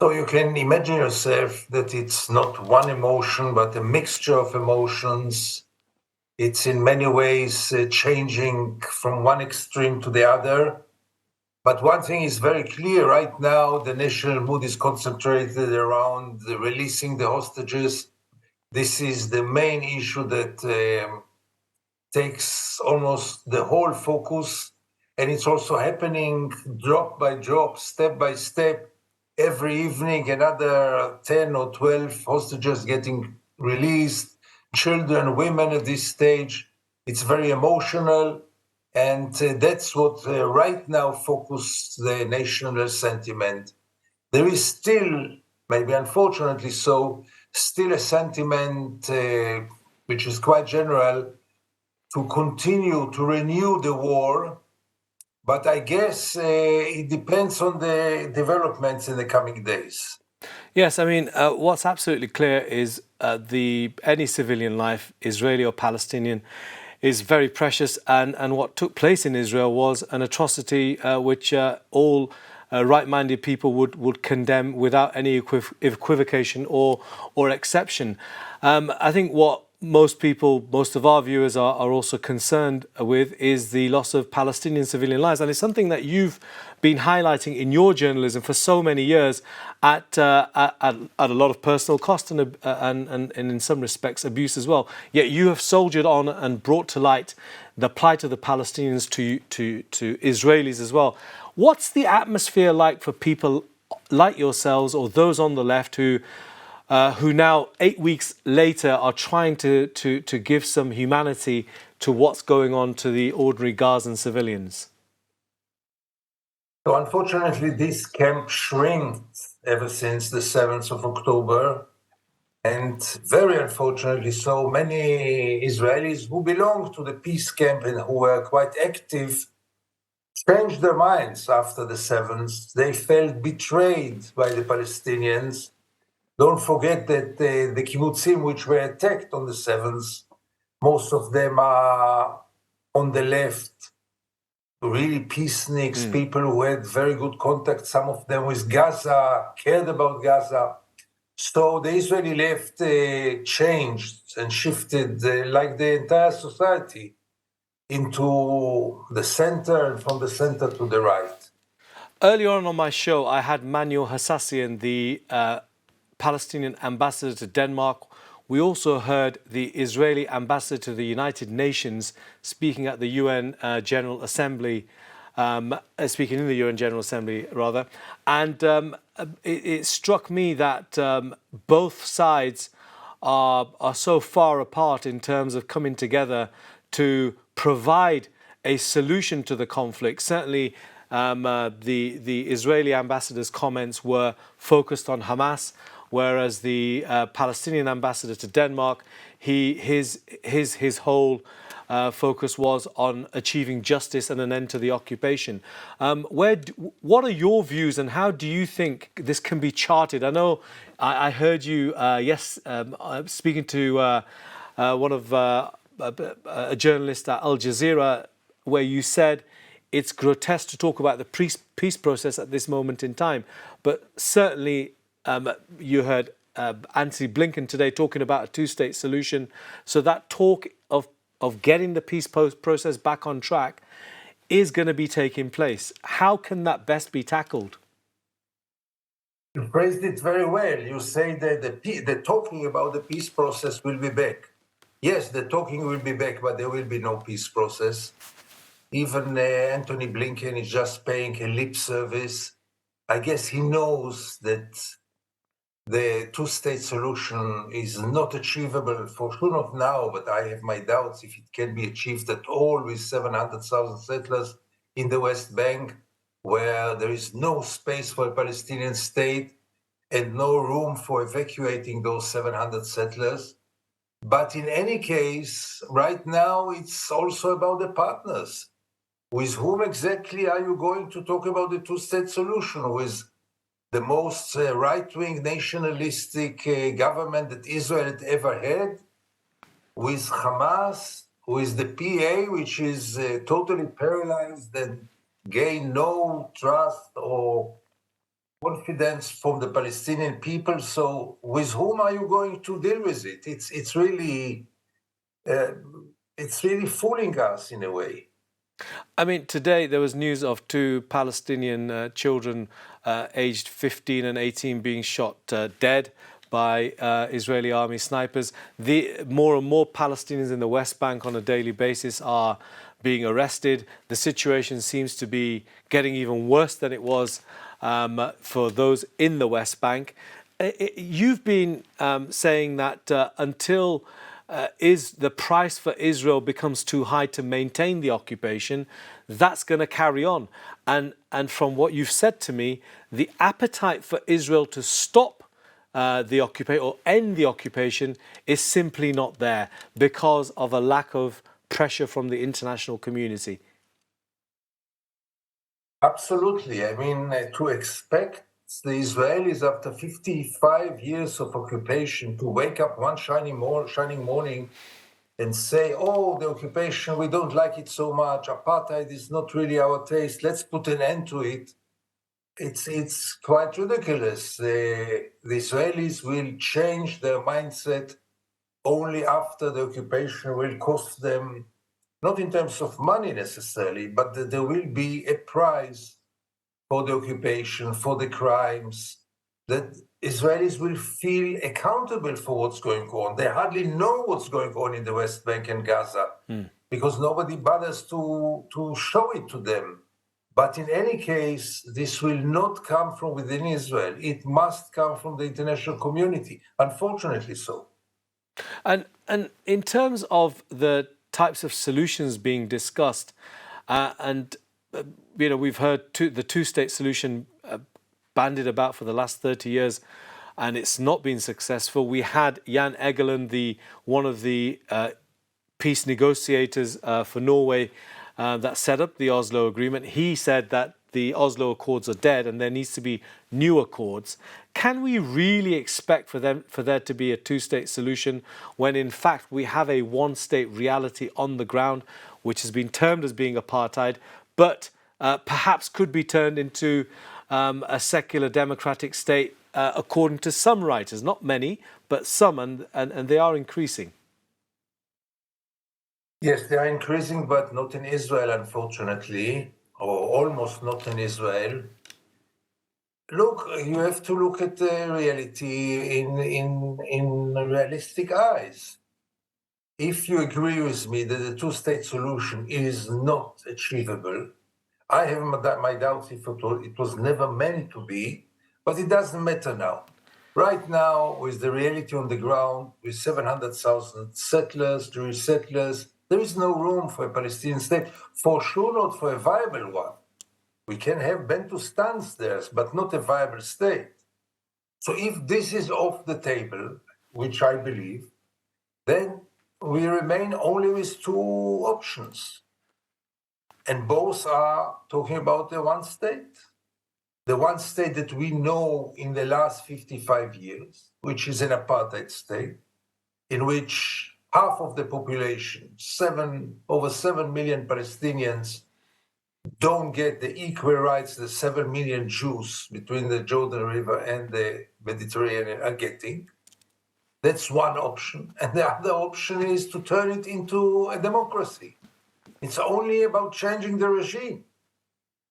So you can imagine yourself that it's not one emotion, but a mixture of emotions. It's in many ways changing from one extreme to the other. But one thing is very clear right now, the national mood is concentrated around releasing the hostages. This is the main issue that takes almost the whole focus. And it's also happening drop by drop, step by step. Every evening, another 10 or 12 hostages getting released, children, women at this stage. It's very emotional. And that's what right now focuses the national sentiment. There is still, maybe unfortunately so, still a sentiment which is quite general to continue to renew the war. But I guess it depends on the developments in the coming days. Yes, I mean, what's absolutely clear is any civilian life, Israeli or Palestinian, is very precious, and what took place in Israel was an atrocity which all right-minded people would condemn without any equivocation or exception. I think what most of our viewers are also concerned with is the loss of Palestinian civilian lives, and it's something that you've been highlighting in your journalism for so many years at a lot of personal cost and in some respects abuse as well. Yet you have soldiered on and brought to light the plight of the Palestinians to Israelis as well. What's the atmosphere like for people like yourselves or those on the left who now 8 weeks later are trying to give some humanity to what's going on to the ordinary Gazan civilians? So unfortunately, this camp shrinked ever since the 7th of October. And very unfortunately, so many Israelis who belong to the peace camp and who were quite active changed their minds after the 7th. They felt betrayed by the Palestinians. Don't forget that the kibbutzim which were attacked on the 7th, most of them are on the left, really peaceniks, people who had very good contact, some of them with Gaza, cared about Gaza. So the Israeli left changed and shifted like the entire society into the center and from the center to the right. Earlier on my show, I had Manuel Hassassian, the Palestinian ambassador to Denmark. We also heard the Israeli ambassador to the United Nations speaking at the UN General Assembly, speaking in the UN General Assembly, rather. And it struck me that both sides are so far apart in terms of coming together to provide a solution to the conflict. Certainly, the Israeli ambassador's comments were focused on Hamas, whereas the Palestinian ambassador to Denmark, his whole focus was on achieving justice and an end to the occupation. What are your views, and how do you think this can be charted? I know I heard you speaking to one of a journalist at Al Jazeera, where you said it's grotesque to talk about the peace process at this moment in time. But certainly you heard Anthony Blinken today talking about a two-state solution. So that talk of getting the peace process back on track is going to be taking place. How can that best be tackled? You phrased it very well. You say that the talking about the peace process will be back. Yes, the talking will be back, but there will be no peace process. Even Anthony Blinken is just paying a lip service. I guess he knows that the two-state solution is not achievable, for sure not now, but I have my doubts if it can be achieved at all with 700,000 settlers in the West Bank, where there is no space for a Palestinian state and no room for evacuating those 700 settlers. But in any case, right now, it's also about the partners. With whom exactly are you going to talk about the two-state solution? With the most right-wing nationalistic government that Israel had ever had? With Hamas? With the PA, which is totally paralyzed and gain no trust or confidence from the Palestinian people. So with whom are you going to deal with it? It's really fooling us in a way. I mean, today there was news of two Palestinian children aged 15 and 18 being shot dead by Israeli army snipers. More and more Palestinians in the West Bank on a daily basis are being arrested. The situation seems to be getting even worse than it was for those in the West Bank. You've been saying that until is the price for Israel becomes too high to maintain the occupation, that's going to carry on. And from what you've said to me, the appetite for Israel to stop the occupation or end the occupation is simply not there because of a lack of pressure from the international community. Absolutely. I mean, to expect the Israelis after 55 years of occupation to wake up one shining morning and say, oh, the occupation, we don't like it so much. Apartheid is not really our taste. Let's put an end to it. It's quite ridiculous. The Israelis will change their mindset only after the occupation will cost them, not in terms of money necessarily, but that there will be a price for the occupation, for the crimes, that Israelis will feel accountable for what's going on. They hardly know what's going on in the West Bank and Gaza because nobody bothers to show it to them. But in any case, this will not come from within Israel. It must come from the international community, unfortunately so. And in terms of the types of solutions being discussed, we've heard the two-state solution bandied about for the last 30 years, and it's not been successful. We had Jan Egeland, one of the peace negotiators for Norway that set up the Oslo Agreement. He said that the Oslo Accords are dead and there needs to be new accords. Can we really expect for there to be a two-state solution when in fact we have a one-state reality on the ground, which has been termed as being apartheid, but perhaps could be turned into a secular democratic state according to some writers, not many, but some, and they are increasing? Yes, they are increasing, but not in Israel, unfortunately, or almost not in Israel. Look, you have to look at the reality in realistic eyes. If you agree with me that the two-state solution is not achievable, I have my doubts if it was never meant to be, but it doesn't matter now. Right now, with the reality on the ground, with 700,000 settlers, Jewish settlers, there is no room for a Palestinian state, for sure not for a viable one. We can have Bantustan's there, but not a viable state. So if this is off the table, which I believe, then we remain only with two options. And both are talking about the one state. The one state that we know in the last 55 years, which is an apartheid state, in which half of the population, over 7 million Palestinians, don't get the equal rights the 7 million Jews between the Jordan River and the Mediterranean are getting. That's one option. And the other option is to turn it into a democracy. It's only about changing the regime.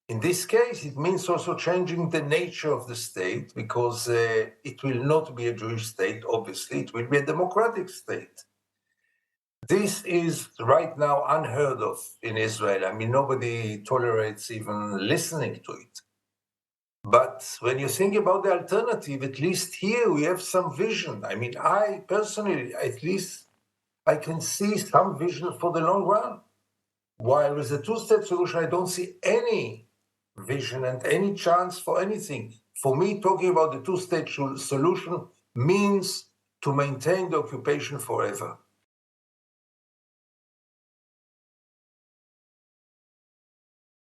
In this case, it means also changing the nature of the state because it will not be a Jewish state, obviously. It will be a democratic state. This is right now unheard of in Israel. I mean, nobody tolerates even listening to it. But when you think about the alternative, at least here we have some vision. I mean, I personally, at least, I can see some vision for the long run. While with the two-state solution, I don't see any vision and any chance for anything. For me, talking about the two-state solution means to maintain the occupation forever.